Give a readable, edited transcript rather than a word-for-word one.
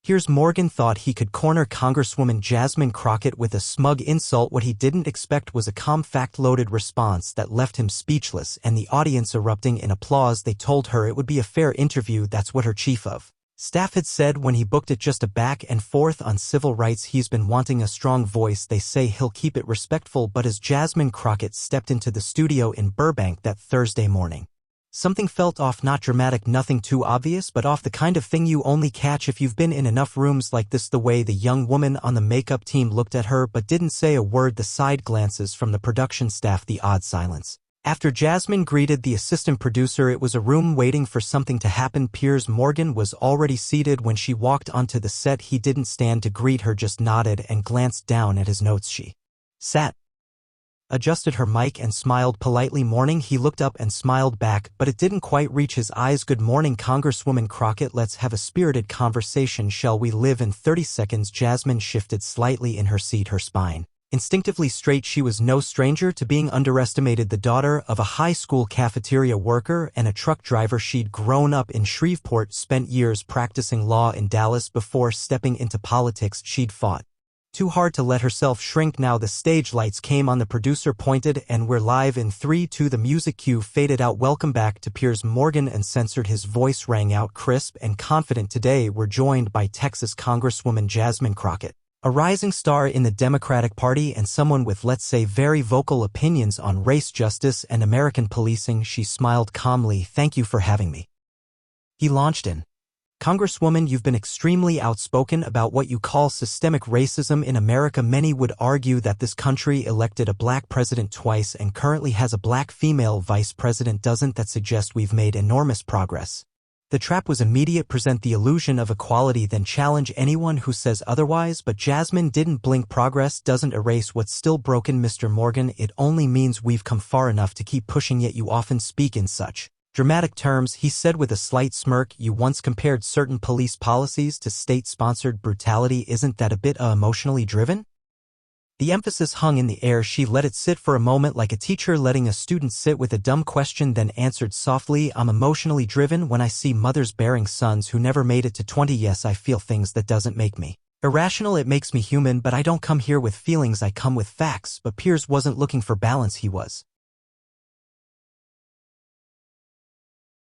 Piers Morgan thought he could corner Congresswoman Jasmine Crockett with a smug insult. What he didn't expect was a calm, fact-loaded response that left him speechless and the audience erupting in applause. They told her it would be a fair interview. That's what her chief of staff had said when he booked it. Just a back and forth on civil rights. He's been wanting a strong voice. They say he'll keep it respectful. But as Jasmine Crockett stepped into the studio in Burbank that Thursday morning, something felt off. Not dramatic, nothing too obvious, but off, the kind of thing you only catch if you've been in enough rooms like this. The way the young woman on the makeup team looked at her but didn't say a word, the side glances from the production staff, the odd silence after Jasmine greeted the assistant producer. It was a room waiting for something to happen. Piers Morgan was already seated when she walked onto the set. He didn't stand to greet her, just nodded and glanced down at his notes. She sat, adjusted her mic and smiled politely. Morning. He looked up and smiled back, but it didn't quite reach his eyes. Good morning, Congresswoman Crockett. Let's have a spirited conversation, shall we? Live in 30 seconds. Jasmine shifted slightly in her seat, her spine instinctively straight. She was no stranger to being underestimated. The daughter of a high school cafeteria worker and a truck driver, she'd grown up in Shreveport, spent years practicing law in Dallas before stepping into politics. She'd fought too hard to let herself shrink. Now the stage lights came on, the producer pointed, and we're live in 3, 2. The music cue faded out. Welcome back to Piers Morgan, uncensored. His voice rang out crisp and confident. Today we're joined by Texas Congresswoman Jasmine Crockett, a rising star in the Democratic Party and someone with, let's say, very vocal opinions on race, justice, and American policing. She smiled calmly. Thank you for having me, he launched in. Congresswoman, you've been extremely outspoken about what you call systemic racism in America. Many would argue that this country elected a black president twice and currently has a black female vice president. Doesn't that suggest we've made enormous progress? The trap was immediate. Present the illusion of equality, then challenge anyone who says otherwise. But Jasmine didn't blink. Progress doesn't erase what's still broken, Mr. Morgan. It only means we've come far enough to keep pushing. Yet you often speak in such dramatic terms, he said with a slight smirk. You once compared certain police policies to state-sponsored brutality. Isn't that a bit emotionally driven? The emphasis hung in the air. She let it sit for a moment, like a teacher letting a student sit with a dumb question, then answered softly, I'm emotionally driven when I see mothers bearing sons who never made it to 20. Yes, I feel things. That doesn't make me irrational, it makes me human, but I don't come here with feelings, I come with facts. But Piers wasn't looking for balance, he was